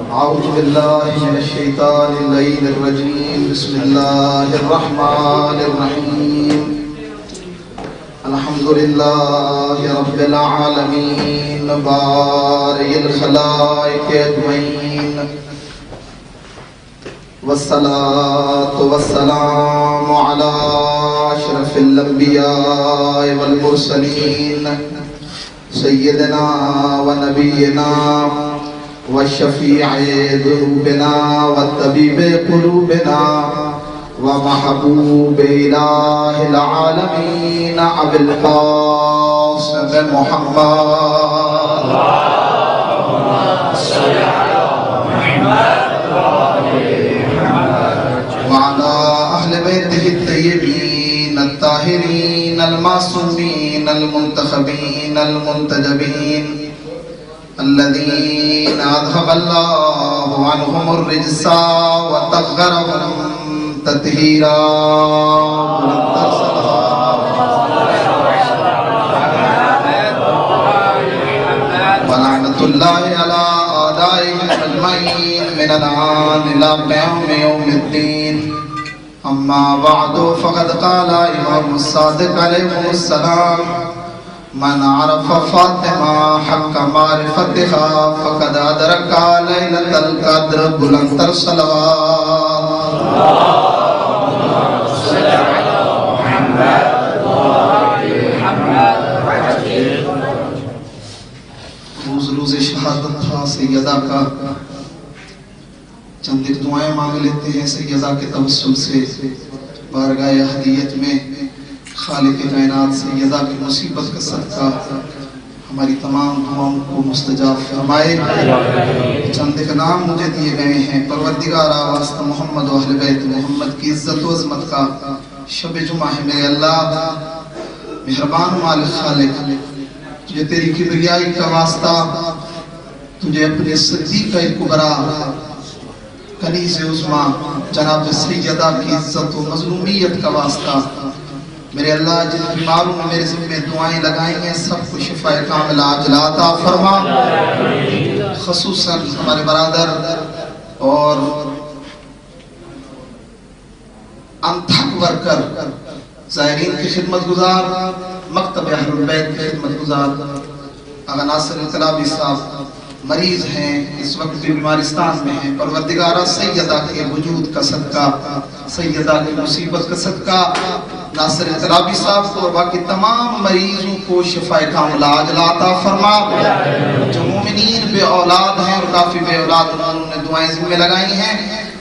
أعوذ بالله من الشيطان اللعين الرجيم. بسم الله الرحمن الرحيم. الحمد لله رب العالمين بارئ الخلائق أجمعين، والصلاة والسلام على أشرف الأنبياء والمرسلين سيدنا ونبينا وشفيع ذنوبنا وطبيب قلوبنا ومحبوب إله العالمين أبي القاسم محمد وعلى أهل بيته الطيبين الطاهرين المعصومين المنتخبين المنتجبين الذين أذهب الله عنهم الرجس وطهرهم تطهيرا. ولعنة الله على أعدائهم أجمعين من الآن إلى يوم الدين. أما بعد فقد قال إمام الصادق عليه السلام: من عرف فاطمة حق معرفتها فقد أدرك ليلة القدر. بلند تر صلوات. روز شہادت تھا سیدہ کا، چند ایک دعائیں مانگ لیتے ہیں سیدہ کے توسل سے بارگاہ ہدیت میں. خالق کائنات سیدہ کی مصیبت کا صدقہ ہماری تمام دعاؤں کو مستجاب فرمائے. چند ایک نام مجھے دیے گئے ہیں. پروردگار واسطہ محمد و اہل بیت محمد کی عزت و عظمت کا شب جمعہ ہے. میرے اللہ مہربان مالک خالق، تجھے تیری کبریائی کا واسطہ، تجھے اپنے صدیق کبریٰ کنیز عظمیٰ جناب سیدہ کی عزت و مظلومیت کا واسطہ، میرے اللہ جن بیماروں میں میرے ذمہ دعائیں لگائی ہیں سب کو شفا کاملہ عاجلہ عطا فرما. خصوصاً ہمارے برادر اور انتھک ورکر، زائرین کی خدمت گزار، مکتب اہل البیت کی خدمت گزار آغا ناصر انقلابی صاحب مریض ہیں، اس وقت بھی بیمارستان میں ہیں. پروردگارہ سیدہ کے وجود کا صدقہ، سیدہ کی مصیبت کا صدقہ ناصر انقلابی صاحب کو اور باقی تمام مریضوں کو شفا کاملہ عاجلہ عطا فرما. جو مومنین بے اولاد ہیں اور کافی بے اولاد انہوں نے دعائیں ذمہ لگائی ہیں،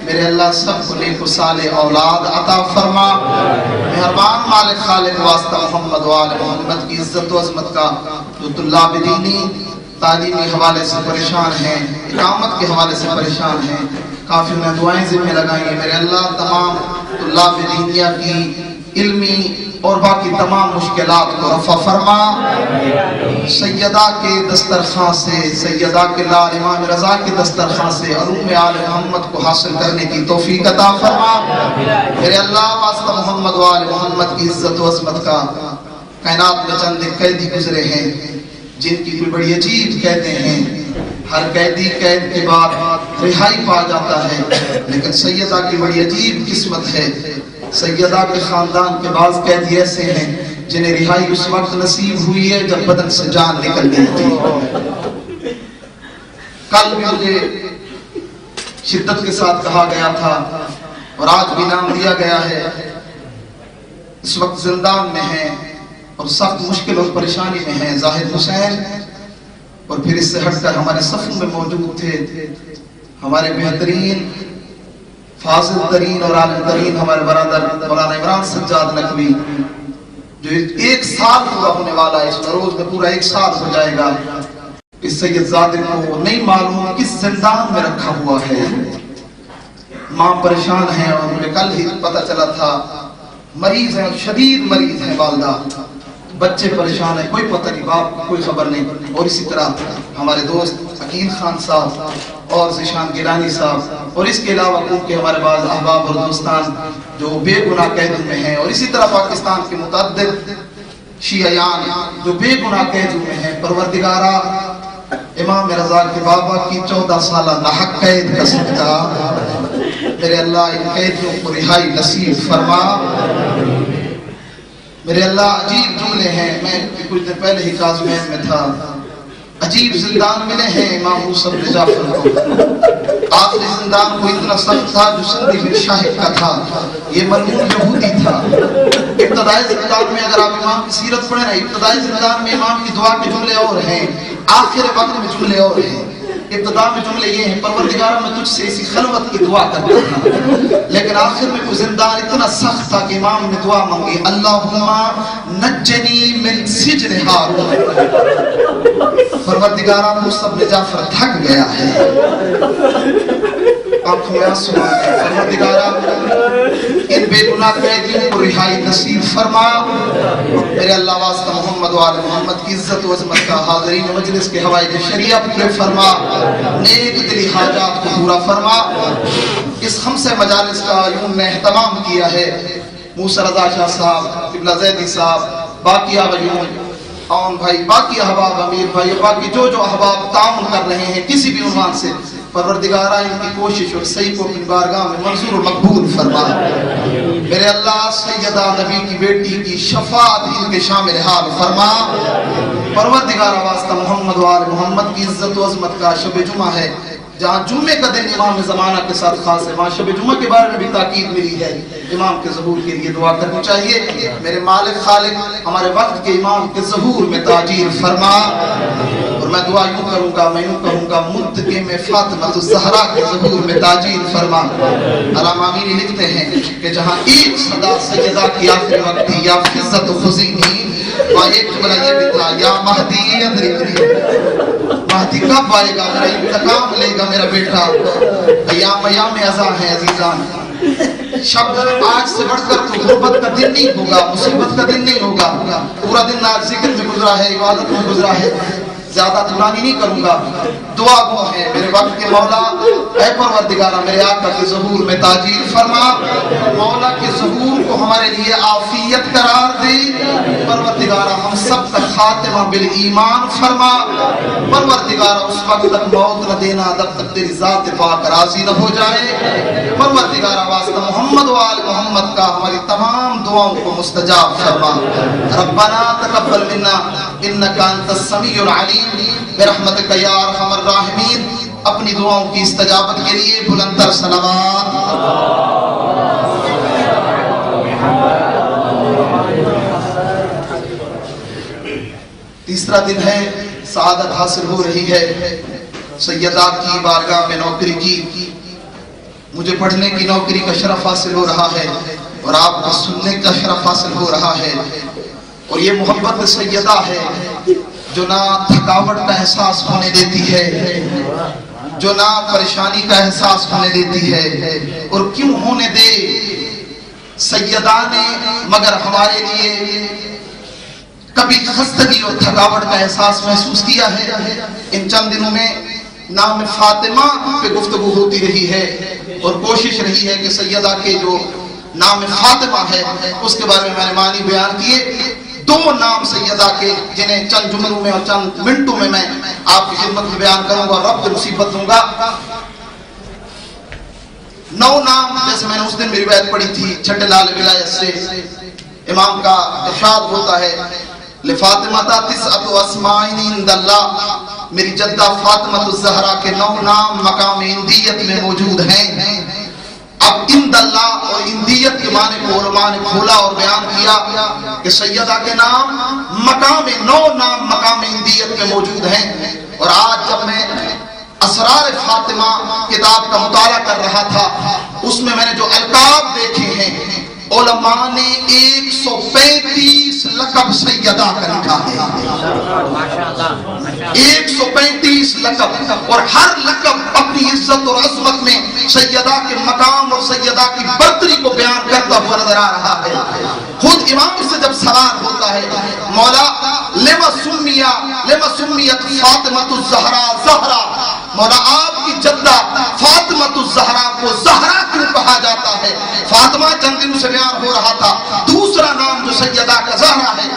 میرے اللہ سب کو نیک و صالح اولاد عطا فرما. مہربان مالک خالق واسطہ محمد و آل محمد کی عزت و عظمت کا. جو طلاب دینی تعلیمی حوالے سے پریشان ہیں، اقامت کے حوالے سے پریشان ہیں، کافی انہیں دعائیں ذمہ لگائی ہیں، میرے اللہ تمام طلاب دینیہ کی علمی اور باقی تمام مشکلات کو رفع فرما. سیدہ کے دسترخوان سے، سیدہ کے لال امام رضا کے دسترخوان سے علوم آل محمد کو حاصل کرنے کی توفیق عطا فرما. میرے اللہ واسطہ محمد و آل محمد کی عزت و عظمت کا. کائنات میں چند قیدی گزرے ہیں جن کی کوئی بڑی عجیب قیدیں ہیں. ہر قیدی قید کے بعد رہائی پا جاتا ہے، لیکن سیدہ کی بڑی عجیب قسمت ہے. سیدہ کے خاندان کے بعض قیدی ایسے ہیں جنہیں رہائی اس وقت نصیب ہوئی ہے جب بدن سے جان نکل گئی تھی. کل بھی مجھے شدت کے ساتھ کہا گیا تھا اور آج بھی نام دیا گیا ہے، اس وقت زندان میں ہیں اور سخت مشکل اور پریشانی میں ہیں. زاہد حسین اور پھر اس سے ہٹ کر ہمارے صفوں میں موجود تھے ہمارے بہترین فاضل ترین اور عالم ترین ہمارے برادر مولانا عمران سجاد نقوی، جو 1 سال پورا ہونے والا ہے. اس روز میں پورا 1 سال ہو جائے گا. اس سید زادے کو نہیں معلوم کس زندان میں رکھا ہوا ہے. ماں پریشان ہے اور مجھے کل ہی پتہ چلا تھا مریض ہیں، شدید مریض ہیں والدہ. بچے پریشان ہیں، کوئی پتہ نہیں، باپ کوئی خبر نہیں. اور اسی طرح ہمارے دوست عقیل خان صاحب اور ذیشان گیلانی صاحب اور اس کے علاوہ ان کے ہمارے بعض احباب اور دوستان جو بے گناہ قیدوں میں ہیں، اور اسی طرح پاکستان کے متعدد شیعیان جو بے گناہ قیدوں میں ہیں. پروردگارہ امام رضا کے بابا کی 14 سالہ ناحق قید کا صدقہ میرے اللہ ان قیدیوں کو رہائی نصیب فرما۔ میرے اللہ عجیب جملے ہیں، میں کچھ دن پہلے ہی کاظمین میں تھا، عجیب زندان ملے ہیں امام موسیٰ بن جعفر کو۔ آخری زندان کو اتنا سخت تھا جو سندی بن شاہد کا تھا، یہ ملعون یہودی تھا۔ ابتدائی زندان میں اگر آپ امام کی سیرت پڑھیں نا، ابتدائی زندان میں امام کی دعا کے جملے اور ہیں، آخر وقت میں جملے اور ہیں۔ ابتدا میں جملے یہ ہیں، پروردگار میں تجھ سے اسی خلوت کی دعا کرتا تھا، لیکن آخر میں کوئی زندان اتنا سخت تھا کہ امام نے دعا مانگی، اللہم نجنی من سجن ہارون۔ پروردگارہ موسیٰ بن جعفر تھک گیا ہے، آنکھوں میں آنسو آ گئے، پروردگارہ ان بے گناہ قیدیوں کو رہائی نصیب فرما۔ میرے اللہ واسطہ محمد و آل محمد کی عزت و عظمت کا حاضرین مجلس کے حوائج شریعہ پورے فرما، نیک دلی حاجات کو پورا فرما۔ اس خمس مجالس کا یوں نے اہتمام کیا ہے موسیٰ رضا شاہ صاحب، قبلہ زیدی صاحب، باقی آبیون آن بھائی، باقی احباب، امیر بھائی، باقی جو احباب تعاون کر رہے ہیں کسی بھی عنوان سے، پروردگارہ ان کی کوشش اور صحیح کو اپنی بارگاہ میں منظور و مقبول فرما۔ میرے اللہ سیدہ نبی کی بیٹی کی شفاعت ان کے شامل حال فرما۔ پروردگارہ واسطہ محمد و آل محمد کی عزت و عظمت کا شب جمعہ ہے، جہاں جمعے کا دن امام زمانہ کے ساتھ خاص ہے، وہاں شب جمعہ کے بارے میں بھی تاکید ملی ہے، امام کے ظہور کے لیے دعا کرنی چاہیے۔ میرے مالک خالق ہمارے وقت کے امام کے ظہور میں تاجیل فرما، اور میں دعا یوں کروں گا، میں یوں کہوں گا، متقی میں فاطمہ الزہرا کے ظہور میں تاجیل فرما۔ علامہ امینی لکھتے ہیں کہ جہاں ایک صدا سیدہ کی آخر وقت تھی، یا فزت خزینی، وہاں ایک جملہ یہ بھی تھا، یا مہدی ادرکنی، مہدی کب آئے گا، میرا انتقام لے گا میرا بیٹا۔ ایام ازاں ہیں عزیزان، شب آج سے بڑھ کر تو غربت کا دن نہیں ہوگا، مصیبت کا دن نہیں ہوگا، پورا دن آج ذکر میں گزرا ہے، عبادت میں گزرا ہے، زیادہ طولانی نہیں کروں گا۔ دعا گو ہے میرے وقت کے مولا، اے پروردگارہ میرے آقا کے ظہور میں تاجیل فرما، مولا کے ظہور کو ہمارے لیے عافیت قرار دے، پروردگارہ ہم سب کا خاتمہ بالایمان فرما، پروردگارہ اس وقت تک موت نہ دینا جب تک تیری ذات پاک راضی نہ ہو جائے، پروردگارہ واسطہ محمد و آل محمد کا ہماری تمام دعاؤں کو مستجاب فرما۔ ربنا تقبل منا انک انت السمیع العلیم برحمتک یا ارحم الراحمین۔ اپنی دعاؤں کی استجابت کے لیے بلندتر صلوات۔ تیسرا دن ہے، سعادت حاصل ہو رہی ہے، سیدہ کی بارگاہ میں نوکری کی، مجھے پڑھنے کی نوکری کا شرف حاصل ہو رہا ہے، اور آپ کو سننے کا شرف حاصل ہو رہا ہے، اور یہ محبت سیدہ ہے جو نہ تھکاوٹ کا احساس ہونے دیتی ہے، جو نہ پریشانی کا احساس ہونے دیتی ہے، اور کیوں ہونے دے، سیدہ نے مگر ہمارے لیے کبھی خستگی اور تھکاوٹ کا احساس محسوس کیا ہے۔ ان چند دنوں میں نام فاطمہ پہ گفتگو ہوتی رہی ہے، اور کوشش رہی ہے کہ سیدہ کے جو نام فاطمہ ہے اس کے بارے میں میں نے معنی بیان کیے۔ دو نام سیدہ کے جنہیں چند جملوں میں اور چند منٹوں میں میں آپ کی خدمت میں بیان کروں گا، رب مصیبت دوں گا۔ 9 نام جیسے میں نے اس دن بھی روایت پڑھی تھی چھٹے لال ولایت سے، امام کا ارشاد ہوتا ہے لفاطمہ تسعۃ اسماء عند اللہ، میری جدہ فاطمہ الزہرا کے 9 نام مقام اندیت میں موجود ہیں۔ اب عند اللہ اور اندیت کے معنی کو علماء نے کھولا اور بیان کیا کہ سیدہ کے نام مقام 9 نام مقام اندیت میں موجود ہیں۔ اور آج جب میں اسرار فاطمہ کتاب کا مطالعہ کر رہا تھا، اس میں نے جو القاب دیکھے ہیں، علماء نے 135 لقب سیدہ کا لکھا ہے، 135 لقب، اور ہر لقب اپنی عزت اور عظمت میں سیدہ کے مقام اور سیدہ کی برتری کو بیان کرتا ہوا نظر آ رہا ہے۔ خود امام سے جب سوال ہوتا ہے مولا لما سمیت فاطمہ الزہرا زہرا، مولا آپ کی جدہ فاطمہ الزہرا کو زہرا کیوں کہا جاتا ہے؟ فاطمہ چند دن سے بیان ہو رہا تھا، دوسرا نام جو سیدہ کا زہرا ہے،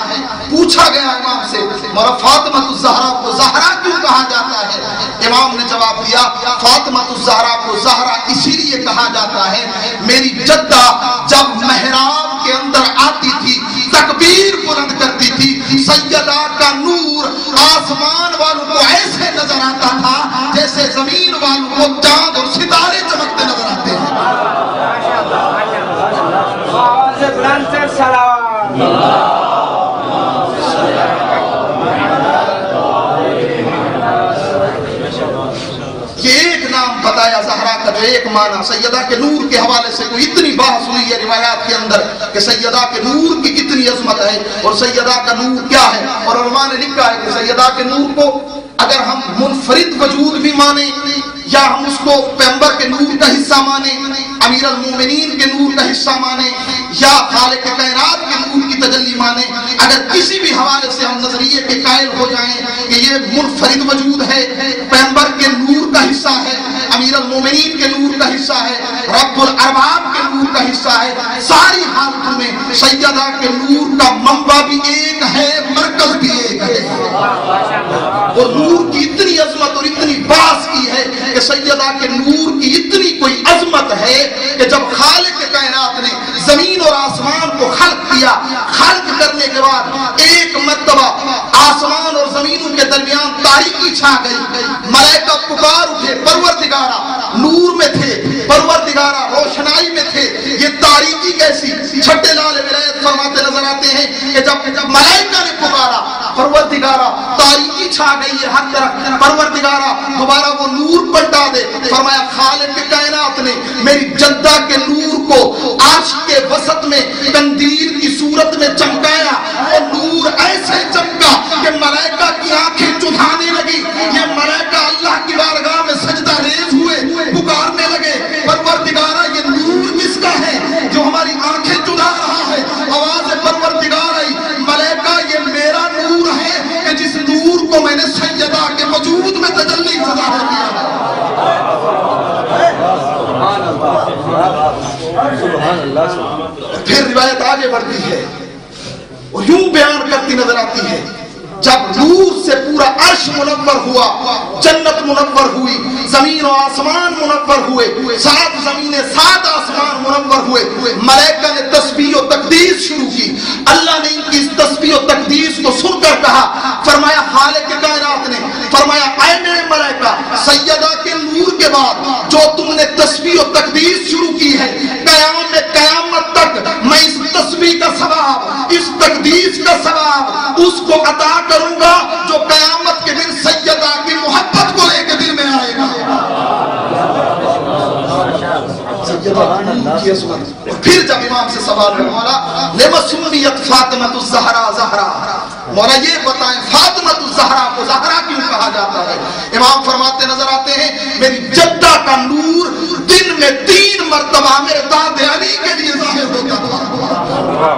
پوچھا گیا امام سے مولا فاطمہ الزہرا کو زہرا کیوں کہا جاتا ہے؟ امام نے جواب دیا فاطمہ الزہرا کو زہرا اسی لیے کہا جاتا ہے میری جدہ جب محراب کے اندر آتی تھی تکبیر بلند کرتی تھی سیدہ کا نور آسمان والوں کو ایسے نظر آتا تھا جیسے زمین والوں کو چاند اور ستارے چمکتے نظر آتے ہیں. یہ ایک نام بتایا زہرا کا جو ایک معنی سیدہ کے نور کے حوالے سے کوئی اتنی بحث ہوئی ہے روایات کے اندر کہ سیدہ کے نور کی کتنی عظمت ہے اور سیدہ کا نور کیا ہے. اور علماء نے لکھا ہے کہ سیدہ کے نور کو اگر ہم منفرد وجود بھی مانیں یا ہم اس کو پیغمبر کے نور کا حصہ مانیں امیر المومنین کے نور کا حصہ مانیں یا خالق کائنات کے نور کی تجلی مانیں اگر کسی بھی حوالے سے ہم نظریے کے قائل ہو جائیں کہ یہ منفرد وجود ہے پیغمبر کے نور کا حصہ ہے امیر المومنین کے نور کا حصہ ہے رب الارباب کے نور کا حصہ ہے ساری حالتوں میں سیدہ کے نور کا منبع بھی ایک ہے مرکز بھی ایک ہے. اور نور کی اتنی عظمت اور اتنی باس کی ہے کہ سیدہ کے نور کی اتنی کوئی عظمت ہے کہ جب خالق کائنات نے زمین اور آسمان کو خلق کیا خلق کرنے کے بعد ایک مرتبہ آسمان اور زمینوں کے درمیان تاریکی چھا گئی ملائکہ پکار اٹھے پروردگارا نور میں تھے پروردگارا روشنائی میں تھے یہ تاریکی کیسی. چھٹے لال ولایت فرماتے نظر آتے ہیں کہ جب ملائکہ نے پکارا پروردگارا تاریکی چھا گئی ہے ہر طرف پروردگارا دوبارہ وہ نور پلٹا دے. فرمایا خالق کائنات نے میری جدہ کے نور کو عرش کے وسط میں قندیل کی صورت میں چمکایا اور نور ایسے چمکا کہ ملائکہ کی آنکھیں چدھانے لگی. یہ ملائکہ اللہ کی بارگاہ میں سجدہ ریز ہوئے پکارنے لگے پروردگارا یہ نور کس کا ہے جو ہماری آنکھیں چدھا رہا ہے. آواز پروردگار آئی ملائکہ یہ میرا نور ہے کہ جس نور کو میں نے سیدہ کے وجود میں تجلی سے ظاہر کیا ہے. پھر روایت آگے بڑھتی ہے اور یوں بیان کرتی نظر آتی ہے جب نور سے پورا عرش منور ہوا جنت منور ہوئی زمین و آسمان منور ہوئے 7 زمینیں 7 آسمان منور ہوئے ملائکہ نے تسبیح و تقدیس شروع کی. اللہ نے ان کی اس تسبیح و تقدیس کو سن کر کہا فرمایا خالق کائنات نے فرمایا اے میرے ملائکہ سیدہ کے نور کے بعد جو تم نے تسبیح و تقدیس شروع کی ہے قیامت تک میں اس تسبیح کا ثواب اس تقدیس کا ثواب اس کو عطا کروں گا جو قیامت کے دن سیدہ کی محبت کو لے کے دل میں آئے گا. پھر جب امام سے سوال ہے مولا لما سمیت فاطمہ الزہرا زہرا مولا یہ بتائیں فاطمہ الزہرا کو زہرا کیوں کہا جاتا ہے. امام فرماتے نظر آتے ہیں میری جدہ کا نور دن میں 3 مرتبہ میرے داد علی کے لیے ظاہر ہوتا تھا.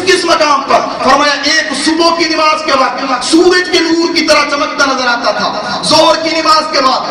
کس مقام پر فرمایا ایک صبح کی نماز کے بعد سورج کے نور کی طرح چمکتا نظر آتا تھا ظہر کی نماز کے بعد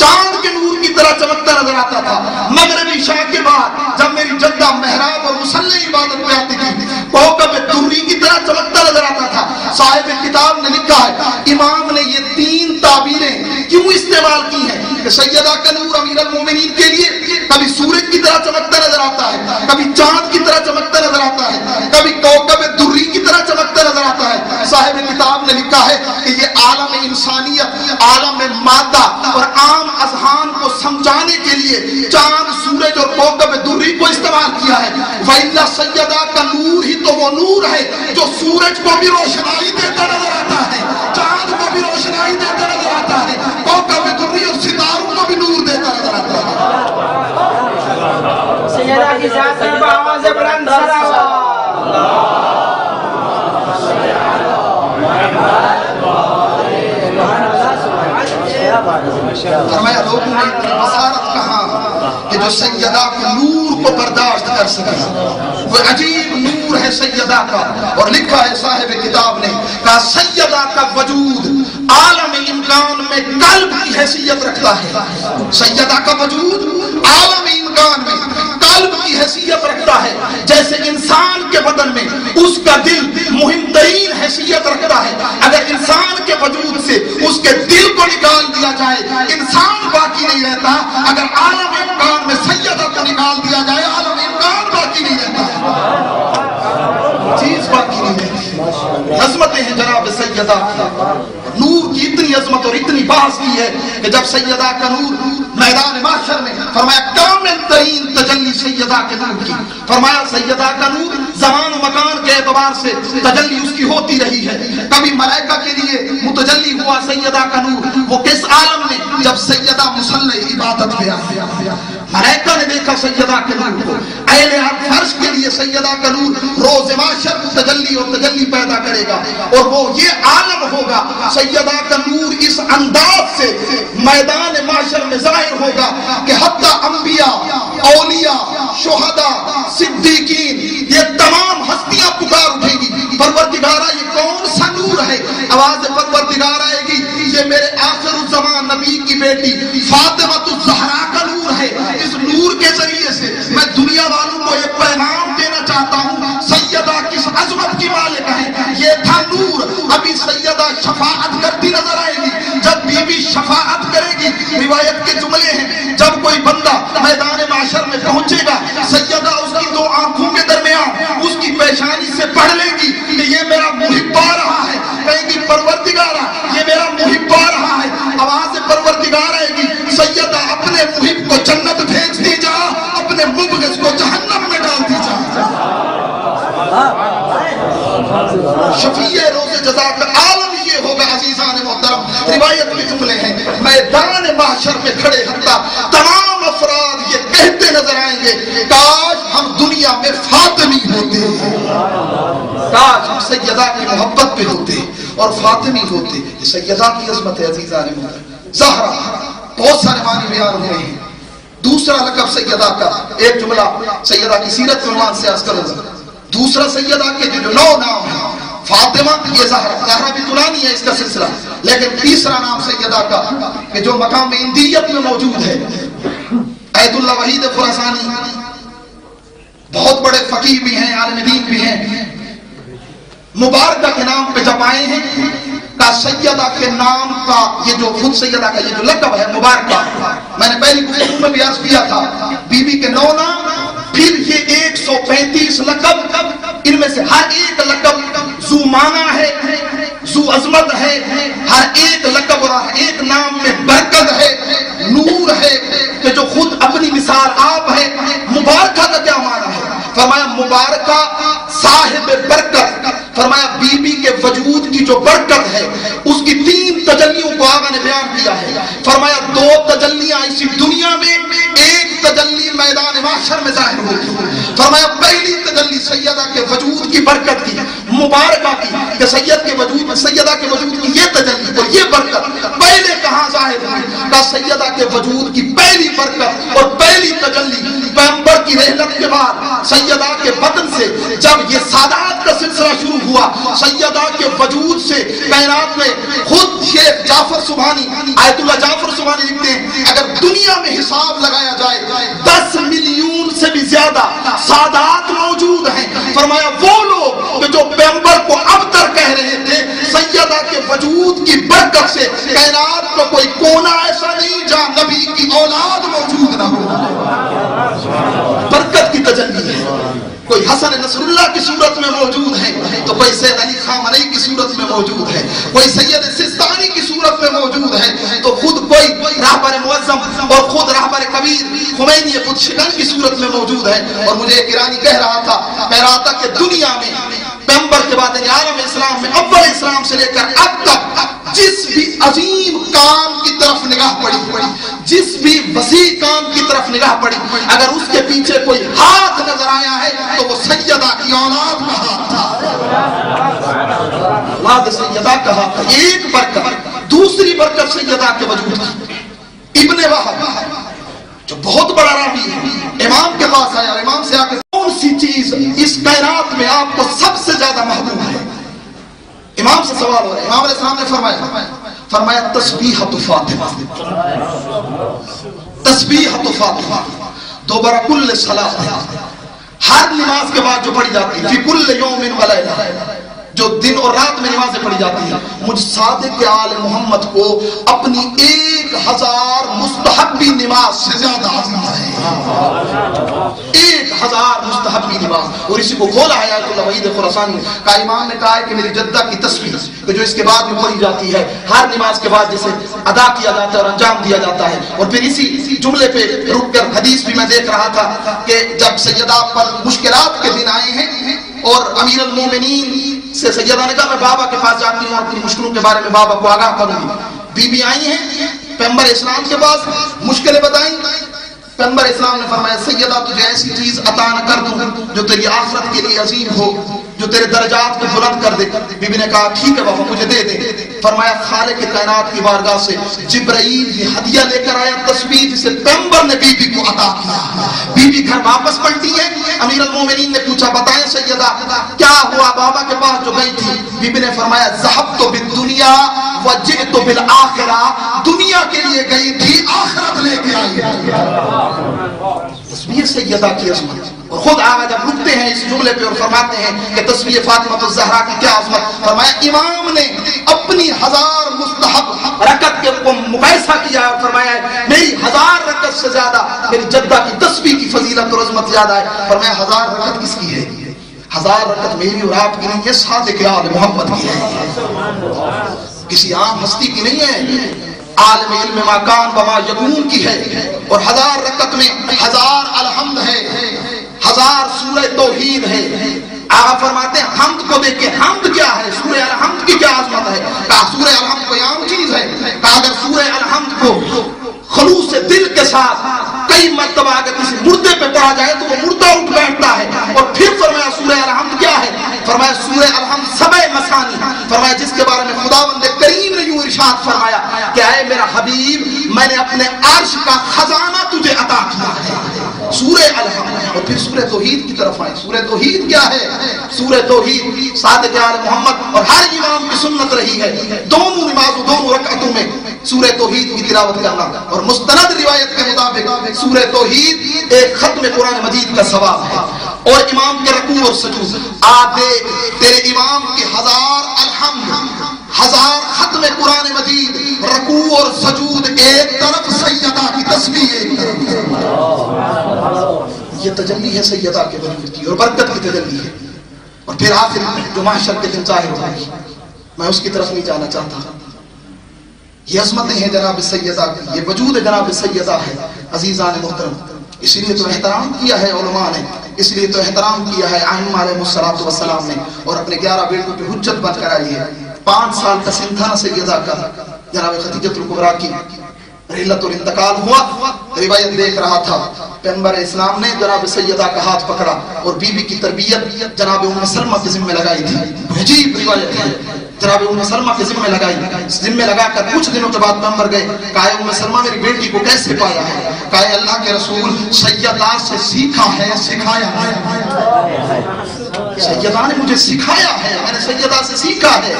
چاند کے نور کی طرح چمکتا نظر آتا تھا مغرب عشاء کے بعد جب میری جدہ محراب اور مصلی عبادت پہ آتی تھی کوکب دری کی طرح چمکتا نظر آتا تھا. صاحب کتاب نے لکھا ہے امام نے یہ 3 تعبیریں کیوں استعمال کی ہیں کہ سیدہ کا نور امیر المومنین کے لیے کبھی سورج کی طرح چمکتا نظر آتا ہے کبھی چاند کی طرح چمکتا نظر آتا ہے کبھی کوکب دری کی طرح چمکتا نظر آتا ہے. صاحب کتاب نے لکھا ہے کہ یہ عالم انسانیت عالم مادہ اور عام اذہان کو سمجھانے کے لیے چاند سورج اور کوکب دری کو استعمال کیا ہے. وَإِلَّا سیدہ کا نور ہی تو وہ نور ہے جو سورج کو بھی روشنائی دیتا نظر آتا ہے چاند کو بھی روشنائی دیتا نظر آتا ہے کوکب دری اور ستاروں کو بھی نور دیتا نظر آتا ہے. سیدہ کی ذات پر آواز بلند سلام فرمایا لوگوں نے اتنی بصارت کہاں کہ جو سیدہ کے نور کو برداشت کر سکے. وہ عجیب نور ہے سیدہ کا. اور لکھا ہے صاحب کتاب نے کہا سیدہ کا وجود عالم امکان میں قلب کی حیثیت رکھتا ہے. سیدہ کا وجود عالم امکان میں قلب کی حیثیت رکھتا ہے جیسے انسان کے بدن میں اس کا دل مہم ترین حیثیت رکھتا ہے. اگر انسان وجود سے اس کے دل کو نکال دیا جائے انسان باقی نہیں رہتا. اگر عالم امکان میں سیدہ کو نکال دیا جائے عالم امکان باقی نہیں رہتا, چیز باقی نہیں رہتی. عظمتیں ہیں جناب سیدہ نور کی, اتنی عظمت اور اتنی بحث کی ہے کہ جب سیدہ کا نور میدان محشر میں فرمایا کامل ترین تجلی سیدہ کے نور کی, فرمایا سیدہ کا نور زمان و مکان کے اعتبار سے تجلی اس کی ہوتی رہی ہے. کبھی ملائکہ کے لیے متجلی ہوا سیدہ کا نور, وہ کس عالم میں جب سیدہ مصلی عبادت پہ آیا ملائکہ نے دیکھا سیدہ کے نور کو. اہل فرش کے لیے سیدہ کا نور روز محشر تجلی اور تجلی پیدا کرے گا, اور وہ یہ عالم ہوگا سیدہ کا نور اس انداز سے میدان محشر میں ظاہر ہوگا کہ حتی انبیاء, اولیاء, شہداء, صدیقین یہ تمام ہستیاں پکار اٹھیں گی پروردگارہ یہ کون سا نور ہے. آواز پروردگار آئے گی یہ میرے آخر الزمان نبی کی بیٹی فاطمہ الزہرا کا نور ہے. اس نور کے ذریعے سے میں دنیا والوں کو یہ پیغام دینا چاہتا ہوں سیدہ کس عظمت کی مالک ہے. یہ تھا نور. ابھی سیدہ شفاعت کرتی نظر آئے گی. جب بی بی شفاعت کرے گی, روایت کے جملے ہیں جب کوئی بندہ میدان معاشر میں پہنچے گا سیدہ اس کی دو آنکھوں کے درمیان اس کی پیشانی سے پڑھ لے گی کہ یہ میرا محب آ رہا ہے. کہے گی پروردگارہ یہ میرا محب آ رہا ہے. آواز پروردگار آئے گی سیدہ اپنے محب کو جنت بھیج دی جا, اپنے مبغض کو جہنم میں ڈال دی جا. شفیع روز جزا کا عالم یہ ہوگا عزیزان محترم. روایت میں جملے ہیں میدان محشر میں کھڑے حتی تمام افراد یہ کہتے نظر آئیں گے کاش ہم دنیا میں فاطمی ہوتے, کاش ہم سیدہ کی محبت پہ ہوتے اور فاطمی ہوتے. یہ سیدہ کی عظمت ہے عزیزان محترم. زہرا بہت سارے معنی بیان ہوئے ہیں. دوسرا لقب سیدہ کا ایک جملہ سیدہ کی سیرت کے عنوان سے عرض کروں گا. دوسرا سیدہ کے جو 9 نام ہیں فاطمہ, یہ زہرا بھی طولانی ہے اس کا سلسلہ, لیکن تیسرا نام سیدہ کا کہ جو مقام اندیت میں موجود ہے. عید اللہ وحید خراسانی بہت بڑے فقیہ بھی ہیں, عالم دین بھی ہیں. مبارکہ کے نام پہ جب آئے ہیں کا سیدہ کے نام کا یہ جو خود سیدہ کا یہ جو لقب ہے مبارکہ, میں نے پہلی گفتگو میں بھی عرض کیا تھا بی بی کے 9 نام پھر یہ 135 لقب, ان میں سے ہر ایک لقب ذو معنی ہے, ذو عظمت ہے. ہر ایک لقب اور ہر ایک نام میں برکت ہے, نور ہے کہ جو خود اپنی مثال آپ ہے. مبارکہ کا کیا معنی ہے؟ فرمایا مبارکہ صاحب برکت. فرمایا بی بی کے وجود کی جو برکت ہے اس کی 3 تجلیوں کو آقا نے بیان کیا ہے. فرمایا 2 تجلیاں اسی دنیا میں, ایک تجلی میدان محشر میں ظاہر ہوگی. فرمایا پہلی تجلی سیدہ کے وجود کی برکت کی, مبارکہ کی, کہ سید کے وجود میں سیدہ کے وجود کی یہ تجلی اور یہ برکت پہلے کہاں ظاہر ہوئی؟ کہ سیدہ کے وجود کی پہلی برکت اور پہلی تجلی پیغمبر کی رحلت کے بعد سیدہ کے بدن سے جب یہ سادات کا سلسلہ شروع ہوا, سیدہ کے وجود سے کائنات میں خود شیخ جعفر سبحانی آیت اللہ جعفر سبحانی لکھتے ہیں اگر دنیا میں حساب لگایا جائے 10 ملین سے بھی زیادہ سادات موجود ہیں. فرمایا وہ لوگ جو پیغمبر کو ابتر کہہ رہے تھے سیدہ کے وجود کی برکت سے کائنات کو کوئی کونا ایسا نہیں جہاں نبی کی اولاد موجود نہ ہو. برکت کی تجلی ہے. کوئی حسن نصر اللہ کی صورت میں موجود ہے تو کوئی سید علی خامنئی کی صورت میں موجود ہے, کوئی سید سستانی کی صورت میں موجود ہے, تو خود کوئی راہبر معظم اور خود راہبر کبیر خمینی خود شکن کی صورت میں موجود ہے. اور مجھے ایک ایرانی کہہ رہا تھا کہ دنیا میں پیغمبر کے بعد یعنی عالم اسلام میں اول اسلام سے لے کر اب تک جس بھی عظیم کام کی طرف نگاہ پڑی, جس بھی وسیع کام کی طرف نگاہ پڑی, اگر اس کے پیچھے کوئی ہاتھ نظر آیا ہے تو وہ سیدہ کی اولاد کا ہاتھ تھا. اولاد سیدہ کا ہاتھ تھا. ایک برکت. دوسری برکت سیدہ کے وجود کی. ابن وہب جو بہت بڑا راوی ہے امام کے پاس آیا اور امام سے آ کے کون سی چیز اس کائنات میں آپ کو سب سے زیادہ محبوب ہے؟ امام سے سوال ہو رہا ہے. امام علیہ السلام نے فرمایا تسبیحۃ فاطمہ, تسبیحۃ فاطمہ دوبارہ کل صلاۃ, ہر نماز کے بعد جو پڑھی جاتی ہے فی کل یوم و لیلہ, جو دن اور رات میں نمازیں پڑھی جاتی ہیں، مجھ صادق آل محمد کو اپنی 1000 مستحبی نماز سے زیادہ عظیم ہے۔ 1000 مستحبی نماز، اور اسی کو کھولا ہے آیت اللہ وحید خراسانی کا امام نے کہا ہے کہ میری جدہ کی تسبیح کہ جو اس کے بعد میں پڑھی جاتی ہے، ہر نماز کے بعد جسے ادا کیا جاتا ہے اور انجام دیا جاتا ہے۔ اور پھر اسی جملے پہ رک کر حدیث بھی میں دیکھ رہا تھا کہ جب سیدہ پر مشکلات کے دن آئے ہیں اور امیر المومنین سے سیدہ نے کہا میں بابا کے پاس جاتی ہوں، اپنی مشکلوں کے بارے میں بابا کو آگاہ کروں گی۔ بی بی آئی ہیں پیغمبر اسلام کے پاس، مشکلیں بتائیں، پیغمبر اسلام نے فرمایا سیدہ تجھے ایسی چیز عطا نہ کر دوں جو تیری آخرت کے لیے عظیم ہو، جو تیرے درجات کو بلند کر دے۔ بی بی نے کہا ٹھیک ہے بابا مجھے دے دے۔ فرمایا خالق کائنات کی بارگاہ سے جبرائیل یہ ہدیہ لے کر آیا، تسبیح جسے پیغمبر نے بی بی کو عطا کیا۔ بی بی گھر واپس پلٹی ہے، امیر المومنین نے پوچھا بتائیں سیدہ کیا ہوا بابا کے پاس جو گئی تھی؟ بی بی نے فرمایا ذهبت بالدنیا وجئت بالآخرہ، دنیا کے لیے گئی تھی آخرت لے کے آئی۔ تسبیح سیدہ کی عظمت، اور خود آقا جب رکتے ہیں اس جملے پہ اور فرماتے ہیں کہ تسبیح فاطمہ الزہرا کی کیا عظمت، فرمایا امام نے اپنی 1000 مستحب رکعت کے مقایسہ کیا اور فرمایا میری 1000 رکعت سے زیادہ میری جدہ کی تسبیح کی فضیلت اور عظمت زیادہ ہے۔ فرمایا 1000 رکعت کس کی ہے؟ 1000 رکعت میری اور آپ کی نہیں ہے، صادق آل محمد کی ہے، کسی عام ہستی کی نہیں ہے، عالم علم ما کان وما یکون کی ہے۔ اور 1000 رکعت میں 1000 الحمد ہے، 1000 سورہ توحید ہے۔ آپ فرماتے ہیں حمد کو دیکھ کے حمد کیا ہے، سورہ الحمد کی کیا عظمت ہے؟ کہا سورہ الحمد کوئی عام چیز ہے؟ کہا اگر سورہ الحمد کو خلوص دل کے ساتھ کئی مرتبہ اگر کسی مردے پہ پڑھا جائے تو وہ مردہ اٹھ بیٹھتا ہے۔ اور پھر فرمایا سورہ الحمد کیا ہے؟ فرمایا سورہ الحمد سبع مثانی، فرمایا جس کے بارے میں خداوند کریم نے یوں ارشاد فرمایا کہ اے میرا حبیب میں نے اپنے عرش کا خزانہ تجھے عطا کیا ہے، سورہ الحمد۔ اور پھر سورہ توحید کی طرف آئے، سورہ توحید کیا ہے؟ سورہ توحید صادق آل محمد اور ہر امام کی سنت رہی ہے، دونوں نمازوں دونوں رکعتوں میں سورہ توحید کی تلاوت کرنا، اور مستند روایت کے مطابق سورہ توحید ایک ختم قرآن مجید کا ثواب ہے۔ اور امام کے رکوع اور سجود، آپ دیکھ تیرے امام کے 1000 الحمد، 1000 ختم قرآن مجید، رکوع اور سجود ایک طرف، سیدہ کی تسبیح ایک طرف۔ یہ تجلی ہے سیدہ کے وجود کی اور برکت کی تجلی ہے۔ اور پھر آخر جو محشر کے دن ظاہر ہوگی، میں اس کی طرف نہیں جانا چاہتا۔ یہ عظمتیں ہیں جناب سیدہ کی، یہ وجود جناب سیدہ ہے۔ عزیزان محترم، اس لیے تو احترام کیا ہے علماء نے، اس لیے تو احترام کیا ہے ائمہ علیہ السلام نے، اور اپنے 11 بیٹوں پہ حجت بن کر آئی ہے۔ 5 سال کا سن تھا سیدہ کا، جناب خدیجہ الکبریٰ کی رحلت اور انتقال ہوا، روایت دیکھ رہا تھا، پیغمبر اسلام نے جناب سیدہ کا ہاتھ پکڑا اور بی بی کی تربیت جناب ام سلمہ کے ذمہ لگائی تھی۔ عجیب روایت ہے، جناب ام سلمہ کے ذمہ لگائی، ذمہ لگا کر کچھ دنوں کے بعد پیغمبر گئے، کہا ام سلمہ میری بیٹی کو کیسے پایا ہے؟ کہا اللہ کے رسول سیدہ سے سیکھا ہے، سکھایا ہے، سیدہ نے مجھے سکھایا ہے، میں نے سیدہ سے سیکھا ہے،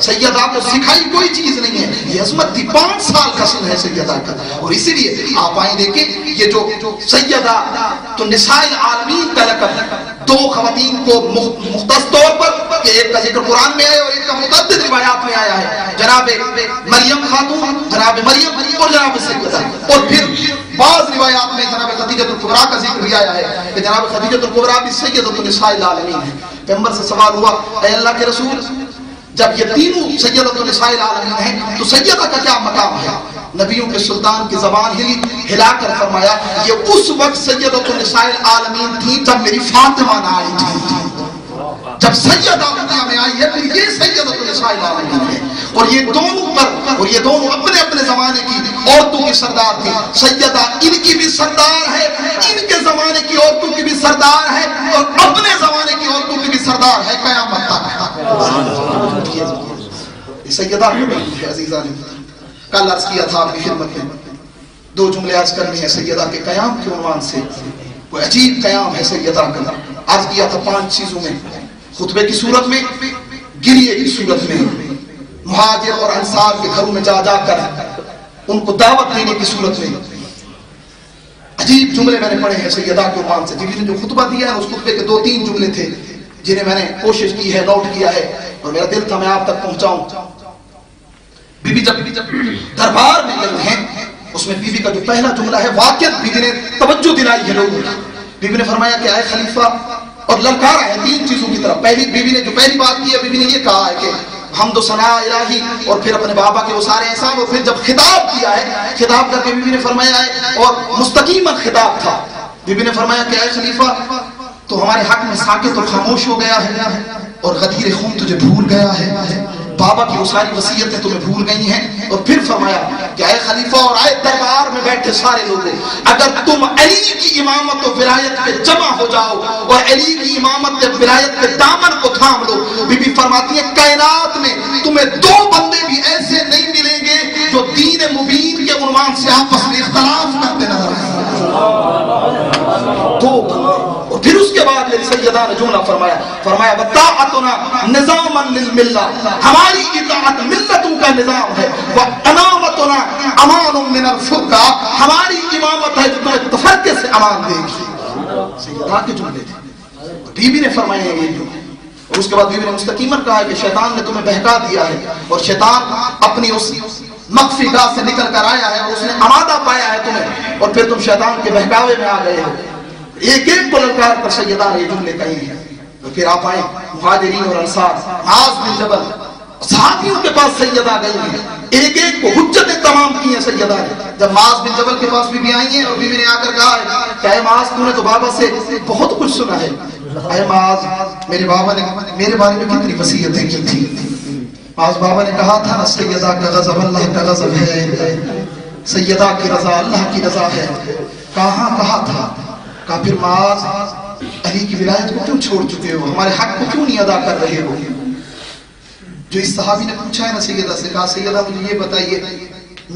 سیدہ کو سکھائی کوئی چیز نہیں ہے۔ یہ عظمت تھی، 5 سال کا سن ہے سیدہ کا، اور اسی لیے آپ آئیں دیکھیں یہ جو سیدہ تو نساء العالمین کا لقب 2 خواتین کو مختص طور پر، کہ ایک کا ذکر قرآن میں آیا اور ایک کا متعدد روایات میں آیا ہے، جناب مریم خاتون، جناب مریم اور جناب سیدہ۔ اور پھر بعض روایات میں جناب خدیجہ الکبریٰ کا ذکر بھی آیا ہے کہ جناب خدیجہ الکبریٰ بھی سیدۃ النساء العالمین ہے۔ پیغمبر سے سوال ہوا اے اللہ کے رسول جب یہ تینوں سیدۃ النساء العالمین ہیں تو سیدہ کا کیا مقام ہے؟ نبیوں کے سلطان کی زبان ہلا کر فرمایا یہ اس وقت سیدۃ النساء العالمین تھی جب میری فاطمہ نہ آئی تھی، جب سیدہ دنیا میں آئی ہے پھر یہ سیدۃ النساء العالمین ہے۔ اور یہ دونوں پر، اور یہ دونوں اپنے اپنے زمانے کی عورتوں کی سردار تھی، سیدہ ان کی بھی سردار ہے، ان کے زمانے کی عورتوں کی بھی سردار ہے، اور اپنے زمانے کی عورتوں کی بھی سردار ہے قیامت تک۔ یہ سیدہ ہے عزیزان، کل عرض کیا تھا آپ کی خدمت میں، 2 جملے عرض کرنے ہیں سیدہ کے قیام کے عنوان سے۔ وہ عجیب قیام ہے سیدہ کا، عرض کیا تھا 5 چیزوں میں، خطبے کی صورت میں، گریے کی صورت میں، مہاجر اور انصار کے گھروں میں جا کر ان کو دعوت دینے کی صورت میں۔ عجیب جملے میں نے پڑھے ہیں سیدہ کے عنوان سے۔ جی نے جو خطبہ دیا ہے اس خطبے کے 2-3 جملے تھے، جنہیں میں نے کوشش کی ہے، نوٹ کیا ہے، اور میرا دل تھا میں آپ تک پہنچاؤں۔ بی بی جب دربار میں گئی ہیں، اس میں بی بی کا جو پہلا جملہ ہے، واقعات بی بی نے توجہ دلائی ہے لوگوں کی۔ بی بی نے فرمایا کہ اے خلیفہ، اور للکارا ہے تین چیزوں کی طرف۔ پہلی بی بی نے جو پہلی بات کی ہے، بی بی نے یہ کہا ہے کہ حمد و ثنا الہی، اور پھر اپنے بابا کے وہ سارے احسان، اور پھر جب خطاب کیا ہے، خطاب کر کے بی بی نے فرمایا ہے، اور مستقیما خطاب تھا، بی بی نے فرمایا کہ اے خلیفہ تو ہمارے حق میں ساکت اور خاموش ہو گیا ہے، اور غدیر خون تجھے بھول گیا ہے، بابا کی وہ ساری وصیتیں تمہیں بھول گئی ہیں۔ اور پھر فرمایا کہ اے خلیفہ اور اے دربار میں بیٹھے سارے لوگوں، اگر تم علی کی امامت و ولایت پہ جمع ہو جاؤ اور علی کی امامت و ولایت پہ دامن کو تھام لو، بی بی فرماتی ہے کائنات میں تمہیں دو بندے بھی ایسے نہیں ملیں گے جو دین مبین کے عنوان سے آپس میں اختلاف کرتے نظر آئیں۔ دو بندے۔ اور پھر اس کے بعد میری سیدہ نے جملہ فرمایا، فرمایا وَطَاعَتُنَا نِظَامًا لِلْمِلَّةِ، ہماری اطاعت ملتوں کا نظام ہے، وَأَنَامَتُنَا أَمَانٌ مِنَ الْفُرْقَةِ، ہماری امامت ہے جو تمہیں تفرقے سے امان دے گی۔ سیدہ کے جملے تھے، بی بی نے فرمایا یہ جملے۔ اور اس کے بعد بی بی نے مستقیماً کہا ہے کہ شیطان نے تمہیں بہکا دیا ہے، اور شیطان اپنی اس مخفی گاہ سے نکل کر آیا ہے، اور اس نے آمادہ پایا ہے تمہیں، اور پھر تم شیطان کے بہکاوے میں آ گئے ہو۔ ایک ایک کو للکار کر سیدہ نے یہ جملے کہے ہیں۔ تو پھر آپ آئیں مہاجرین اور انصار، معاذ بن جبل، صحابیوں کے پاس سیدہ گئی ہیں، ایک ایک کو حجتیں تمام کی ہیں سیدہ نے۔ جب معاذ بن جبل کے پاس بی بی آئی ہیں، اور بی بی نے آ کر کہا ہے کہ اے معاذ تو نے تو بابا سے بہت کچھ سنا ہے، اے معاذ میرے بابا نے میرے بارے میں کتنی وصیتیں کی تھی۔ معاذ بابا نے کہا تھا نا سیدہ کا غضب اللہ کا غضب ہے، سیدہ کی رضا اللہ کی رضا ہے۔ کہاں کہا تھا؟ کہا پھر معاذ علی کی ولایت کو کیوں چھوڑ چکے ہو، ہمارے حق کو کیوں نہیں ادا کر رہے ہو؟ جو اس صحابی نے پوچھا ہے نا سیدہ سے، کہا سیدہ مجھے یہ بتائیے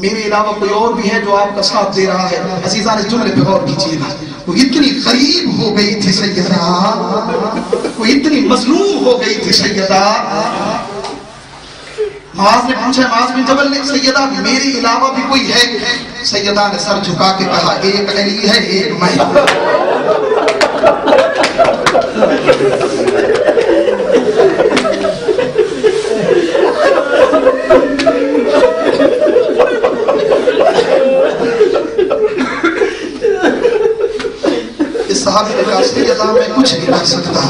میرے علاوہ کوئی اور بھی ہے جو آپ کا ساتھ دے رہا ہے؟ عزیزان اس جملے پہ غور کیجیے گا، وہ اتنی غریب ہو گئی تھی سیدہ، وہ اتنی مظلوم ہو گئی تھی سیدہ۔ معاذ نے پوچھا، معاذ بن جبل نے، سیدہ میرے علاوہ بھی کوئی ہے؟ سیدہ نے سر جھکا کے کہا ایک علی ہے ایک میں۔ اس صحابی نے کہا سیدہ میں کچھ نہیں کر سکتا۔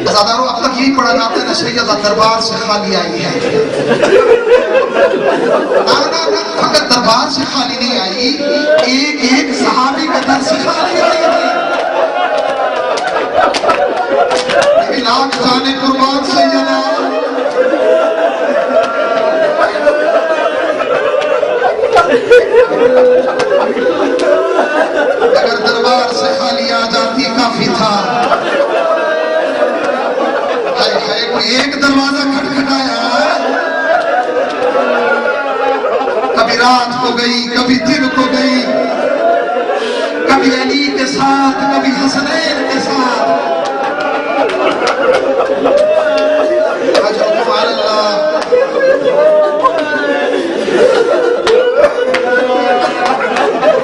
ازاداروں اب تک یہی پڑھا جاتا ہے نا سیدہ دربار سے خالی آئی ہے۔ فقط دربار سے خالی نہیں آئی، ایک ایک صحابی کا در سے خالی آئی ہے۔ لاکھ جانے قربان سیدہ، اگر دربار سے خالی آ جاتی کافی تھا۔ کوئی ایک دروازہ کھٹکھٹایا، کبھی رات کو گئی، کبھی دن کو گئی، کبھی علی کے ساتھ، کبھی حسنین کے ساتھ۔ اجرکم علی اللہ۔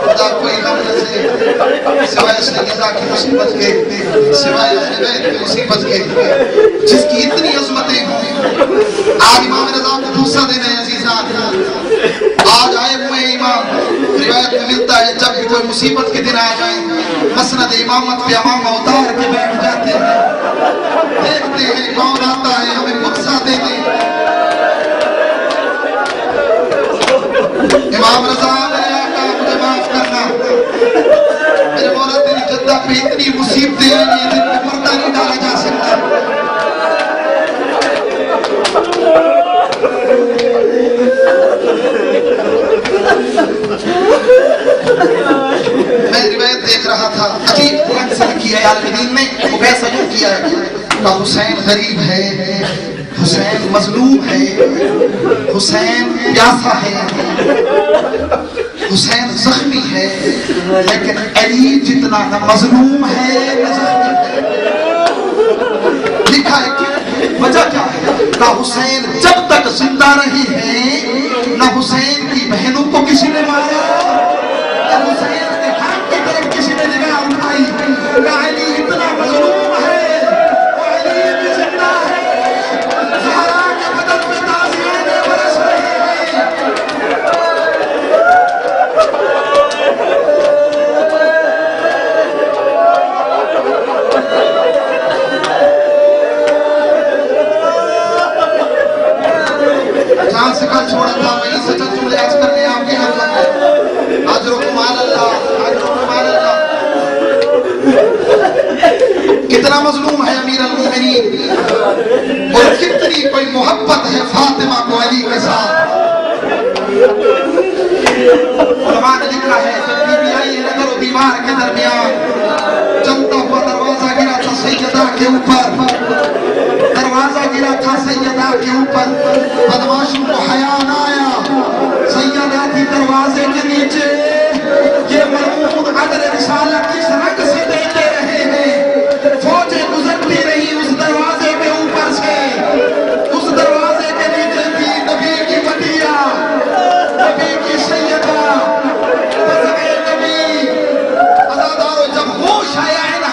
خدا کوئی غم نہ دے سوائے سیدہ کی مصیبت کے، سوائے اہل بیت کی مصیبت کے، جس کی اتنی عظمتیں ہوں۔ آج امام رضا کو دوسرا دن ہے عزیزان، آج آئے ہوئے امام، روایت میں ملتا ہے جب بھی کوئی مصیبت کے دن آ جائیں مسند امامت پہ امام اتار کے بیٹھ جاتے ہیں، دیکھتے ہیں کون آتا ہے ہمیں بخشا دے دے۔ امام رضا میرے آقا مجھے معاف کرنا، میرے مولا تیری جدہ پہ اتنی مصیبتیں ہیں یہ دن پہ پردہ نہیں ڈالا جا سکتا۔ میں روایت دیکھ رہا تھا، عجیب رنگ سے لکھی ہے عالمین نے، وہ کیسا یوں کیا ہے کہ حسین غریب ہے، حسین مظلوم ہے، حسین پیاسا ہے، حسین زخمی ہے، لیکن علی جتنا نہ مظلوم ہے نہ زخمی ہے۔ لکھا ہے کہ وجہ کیا ہے کہ حسین جب تک زندہ رہے ہیں نہ حسین کی بہنوں کو کسی نے مارا، نہ حسین کے حق کی طرف کسی نے نگاہ اٹھائی، نہ علی کہاں سے کل چھوڑا تھا وہیں سے چند جملے آج کرنے آپ کی حضرت ہے اجرکم علی اللہ اجرکم علی اللہ کتنا مظلوم ہے امیر المومنین اور کتنی کوئی محبت ہے فاطمہ کو علی کے ساتھ علماء نے لکھا ہے جب بی بی آئی ہے نظر و دیوار کے درمیان چلتا ہوا دروازہ گرا تھا سیدہ کے اوپر دروازہ گرا تھا سیدہ کے اوپر بدماشوں کو حیا نہ آیا سیدہ تھی دروازے کے نیچے یہ مرموم عدل رسالت کس رنگ سے دیتے رہے ہیں فوجیں گزرتی رہی اس دروازے کے اوپر سے اس دروازے کے نیچے تھی نبی کی بٹیا نبی کی سیدہ فضائے نبی عزادارو جب ہوش آیا ہے نا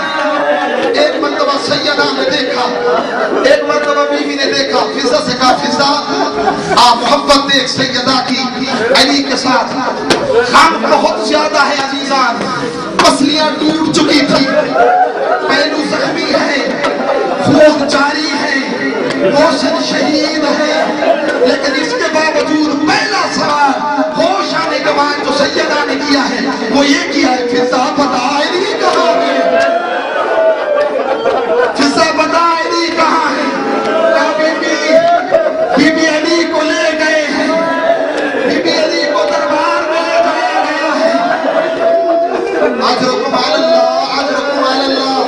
ایک مرتبہ سیدہ نے دیکھا ایک مرتبہ بیوی نے دیکھا فضا سے کہا فضا آپ محبت دیکھ سیدہ کی علی کے ساتھ خام بہت زیادہ ہے عزیزان پسلیاں ٹوٹ چکی تھی پہلو زخمی ہے خون جاری ہے روشن شہید ہے لیکن اس کے باوجود پہلا سوال ہوش آنے کے بعد جو سیدہ نے کیا ہے وہ یہ کیا ہے فضا بتا علی کہاں ہے فضا بتا علی کہاں ہے بی بی علی کو لے گئے ہیں بی بی علی کو دربار میں لے جایا گیا ہے اجرکم علی اللہ اجرکم علی اللہ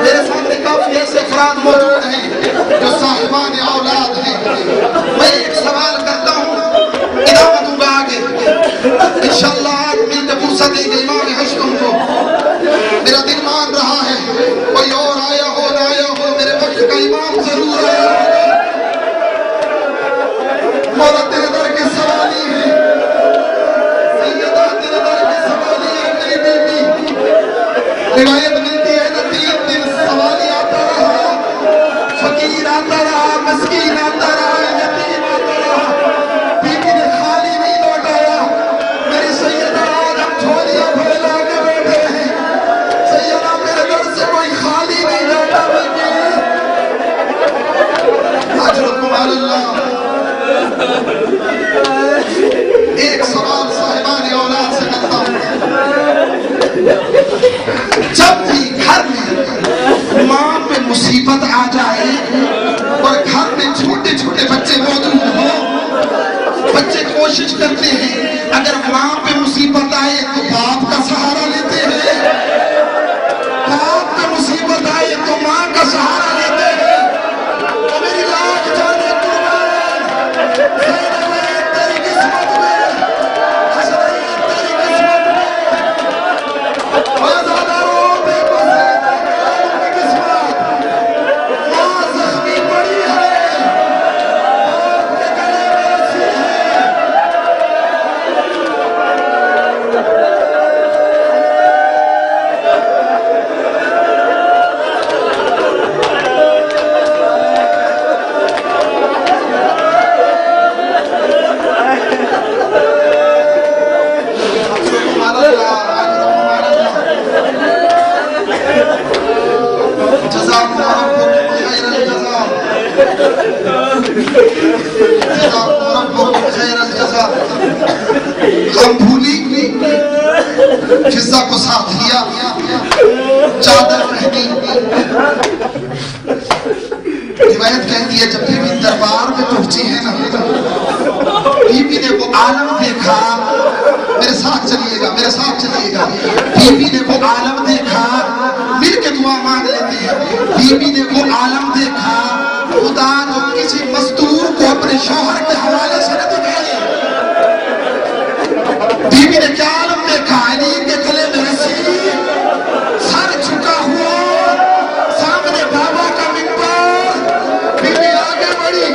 میرے سامنے کافی ایسے افراد موجود ہیں جو صاحبان اولاد ہیں میں ایک سوال کرتا ہوں ادامہ دوں گا آگے انشاءاللہ آج مل کے فرصت دیں گے امام حشتم کو میرا دل مان رہا ہے کوئی اور آیا ہو نہ آیا ہو میرے وقت کا امام ضرور آیا مولا تیرے در کے سوالی ہے سیدہ تیرے در کے سوالی ہے میری بیٹی روایت ملتی ہے نا 3 دن سوالی آتا رہا فقیر آتا رہا مسکین آتا رہا یتیم آتا رہا بیٹی نے خالی نہیں لوٹایا میری سیدہ آج ہم جھولیاں پھیلا کے بیٹھے ہیں سیدہ میرے گھر سے کوئی خالی نہیں جاتا بیٹی اجرکم علی اللہ ایک سوال صاحبان اولاد سے کرتا ہوں جب بھی گھر میں ماں پہ مصیبت آ جائے اور گھر میں چھوٹے چھوٹے بچے موجود ہوں بچے کوشش کرتے ہیں اگر ماں پہ مصیبت آئے تو باپ کا سہارا لیتے ہیں باپ پہ مصیبت آئے تو ماں کا سہارا لیتے ہیں تو میری لاکھ جانے قربان زینب تیری قسمت میں حسنین تیری قسمت میں آزاداروں دیکھو زینب کی قسمت ماں زخمی پڑی ہے باپ کے گلے میں رسی ہے ہم بھولی فضا کو ساتھ لیا چادر پہنی روایت کہتی ہے جب بیوی دربار میں پہنچی ہے نا بیوی نے وہ عالم دیکھا میرے ساتھ چلیے گا بیوی نے وہ عالم دیکھا مل کے دعا مانگ لیتے ہیں بیوی نے وہ عالم دیکھا خدا جو کسی مزدور کو اپنے شوہر کے حوالے سے نہ دکھائے بیوی نے کیا عالم دیکھا علی کے گلے میں رسی سر جھکا ہوا سامنے بابا کا منبر بیوی آگے بڑھی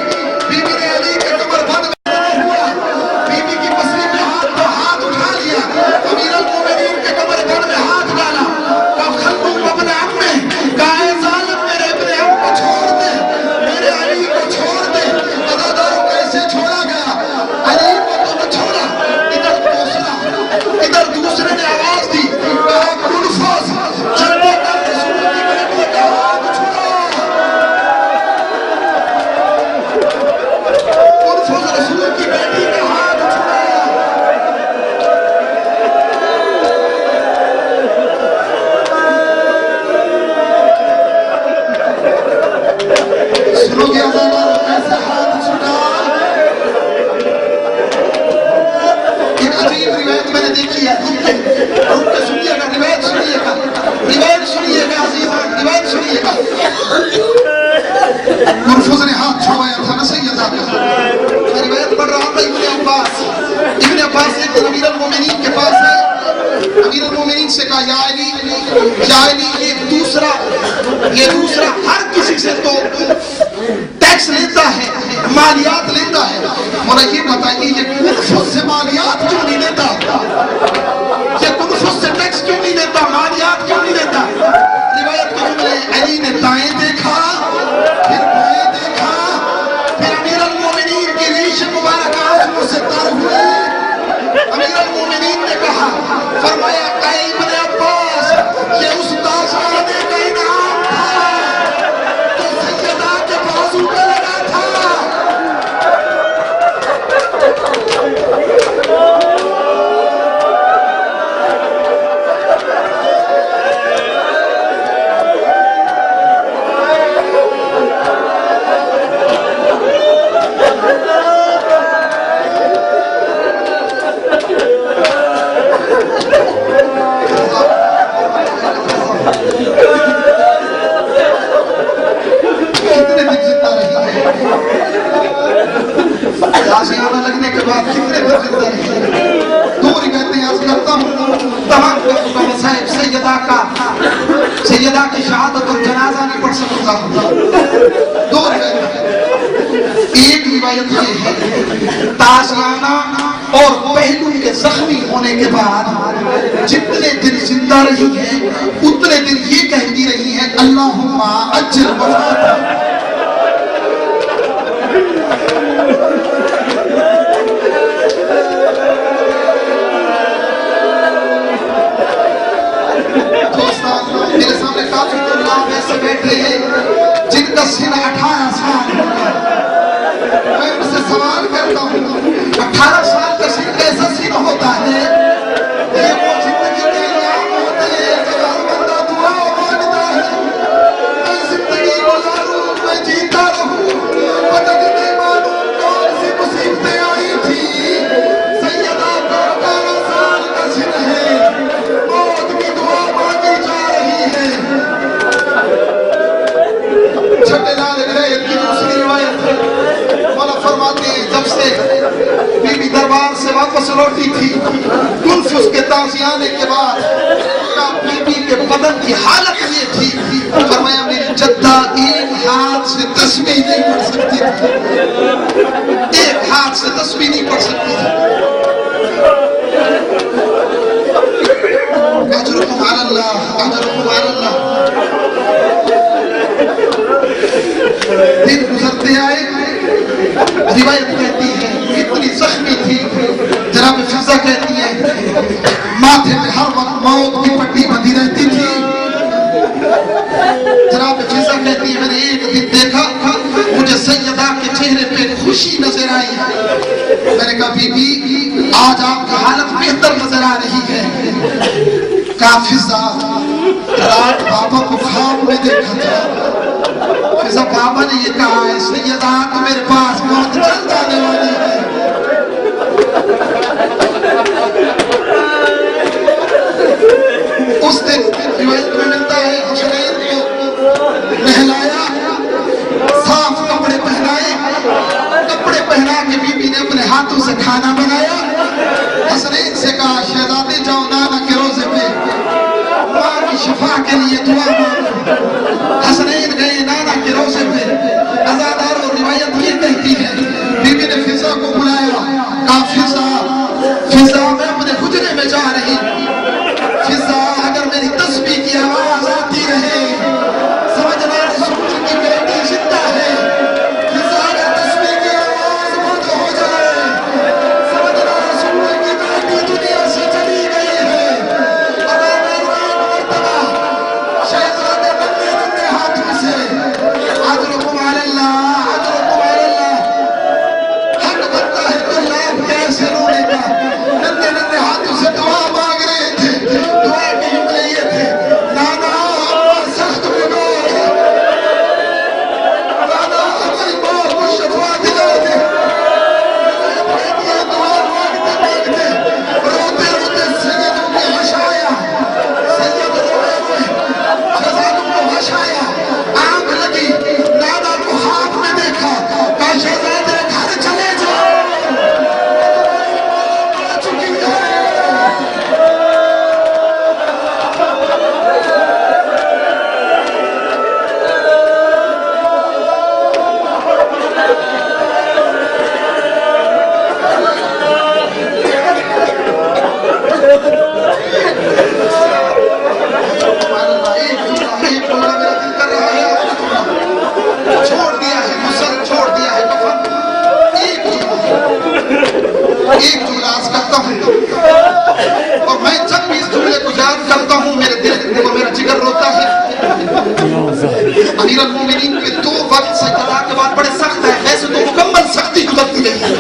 بیوی نے علی کے کمر بند میں ہوا بیوی کی پسلی میں ہاتھ اٹھا لیا امیر المومنین کے کمر بند میں ہاتھ ڈالا کہا خلو ابن عمے کہا اے ظالم میرے ابن عم کو چھوڑ دے میرے علی کو چھوڑ دے عزاداروں کیسے چھوڑ ہو گیا ایسے ہاتھ چھٹا. ایک عجیب روایت میں نے دیکھی ہے. رک کے سنیے گا, روایت سنیے گا, روایت سنیے گا عزیزان, روایت سنیے گا. مرفوض نے ہاتھ چھڑوایا تھا نا سیدہ کا. میں روایت پڑھ رہا تھا ابن عباس ایک دن امیر المومنین کے پاس ہے. امیر المومنین سے کہا یا علی یہ دوسرا ہر کسی سے تو ٹیکس لیتا ہے, مالیات لیتا ہے, مولا یہ بتائیے یہ کنفس سے مالیات کیوں نہیں لیتا؟ یہ کنفس سے ٹیکس کیوں نہیں لیتا, مالیات کیوں نہیں لیتا؟ روایت کے جملے علی نے دائیں دیکھا, پھر بائیں دیکھا, پھر امیر المومنین کی ریش مبارک آنکھوں سے تر ہوئی. امیر المومنین نے کہا, فرمایا اے ابن عباس یہ اس تاجخانے کا انعام تھا جو سیدہ کے بازو پہ لگا تھا. آشیانہ لگنے کے بعد کتنے دن زندہ رہی. دو روایتیں عرض کرتا ہوں, تمام وقت کا مصائب سیدہ کی شہادت اور جنازہ نہیں پڑھ سکتا. دو روایتیں. ایک روایت یہ ہے تازیانہ اور پہلو کے زخمی ہونے کے بعد جتنے دن زندہ رہی ہیں اتنے دن یہ کہتی رہی ہیں اللہم اجل وفاتہ. میرے سامنے کافی طلاب ایسے بیٹھے ہیں جن کا سن 18 سال ہوگا. میں ان سے سوال کرتا ہوں 18 سال کا سن کیسا سن ہوتا ہے؟ یہ وہ زندگی کے ایام ہوتے ہیں جب ہر بندہ دعا مانگتا ہے میں زندگی گزاروں, میں جیتا رہوں, پتہ نہیں معلوم کون سی مصیبتیں آئی تھی. سیدہ کو 18 سال کا سن ہے, موت کی دعا مانگی جا رہی ہے. چھٹے لال غریب کی دوسری روایت مولا فرماتے ہیں جب سے بی بی دربار سے واپس لوٹی تھی کنفس کے تازیانے کے بعد بی بی کے بدن کی حالت یہ تھی, فرمایا میری جدہ ایک ہاتھ سے تسبیح نہیں پڑھ سکتی تھی, ایک ہاتھ سے تسبیح نہیں پڑھ سکتی تھی. اجرکم علی اللہ, اجرکم علی اللہ. دن گزرتے آئے, روایت کہتی ہے اتنی زخمی تھی. جناب فضا کہتی ہے ماتھے میں ہر وقت موت کی پٹی بندھی رہتی تھی. جناب فضا کہتی ہے میں نے ایک دن دیکھا مجھے سیدہ کے چہرے پہ خوشی نظر آئی. میں نے کہا بی بی آج آپ کی حالت بہتر نظر آ رہی ہے. کہا فضا رات بابا کو خواب میں دیکھا تھا. فضا بابا نے یہ کہا ہے سیدہ تو میرے پاس موت جلد آنے والی ہے. اس دن روایت میں ملتا ہے حسنین کو نہلایا, صاف کپڑے پہنائے, کپڑے پہنا کے بی بی نے اپنے ہاتھوں سے کھانا بنایا. حسنین سے کہا شہزادے جاؤ نانا کے روزے پہ ماں کی شفا کے لیے دعا مانگو. حسنین گئے نانا کے روزے پہ. ازادار اور روایت یہ کہتی ہے بی بی نے فضا کو بلایا, کہا فضا میں اپنے حجرے میں جا رہی ہوں. فضا اگر میری تسبیح کی آواز آتی رہے سمجھنا سوچ وقت سجدہ کے بعد بڑے سخت ہے، ویسے تو مکمل سختی گزرتی رہی ہے،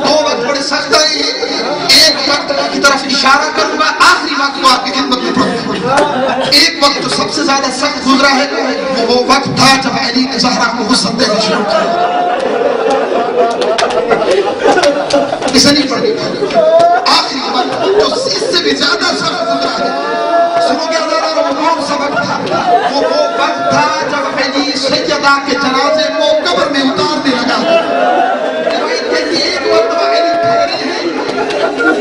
دو وقت بڑے سخت ہیں، ایک وقت کی طرف اشارہ کروں گا، آخری وقت کو آپ کی خدمت میں پڑھوں گا۔ ایک وقت جو سب سے زیادہ سخت گزرا ہے وہ وقت تھا جب علی نے زہرا کو غسل دینا شروع کیا۔ اسے نہیں پڑھنی پڑی، آخری وقت جو اس سے بھی زیادہ سخت گزرا ہے، سنو گے ہزارہ وہ کون سا وقت تھا؟ وہ وقت تھا جب علی سیدہ کے جنازے کو قبر میں اتارنے لگا۔ روایت کہتی ہے ایک وقت علی ٹھہرے ہیں،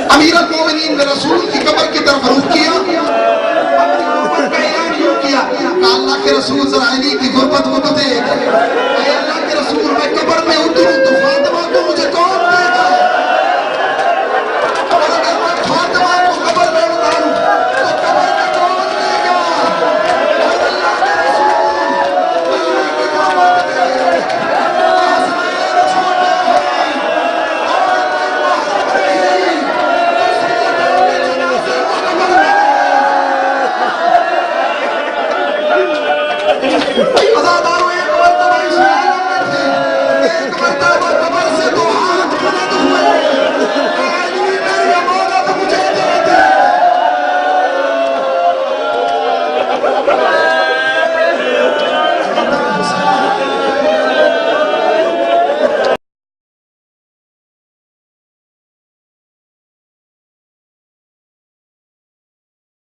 امیر المومنین نے رسول کی قبر کی طرف رخ کیا، اپنی غربت کا اعلان یوں کیا کہ اللہ کے رسول ذرا علی کی غربت کو تو دیکھ۔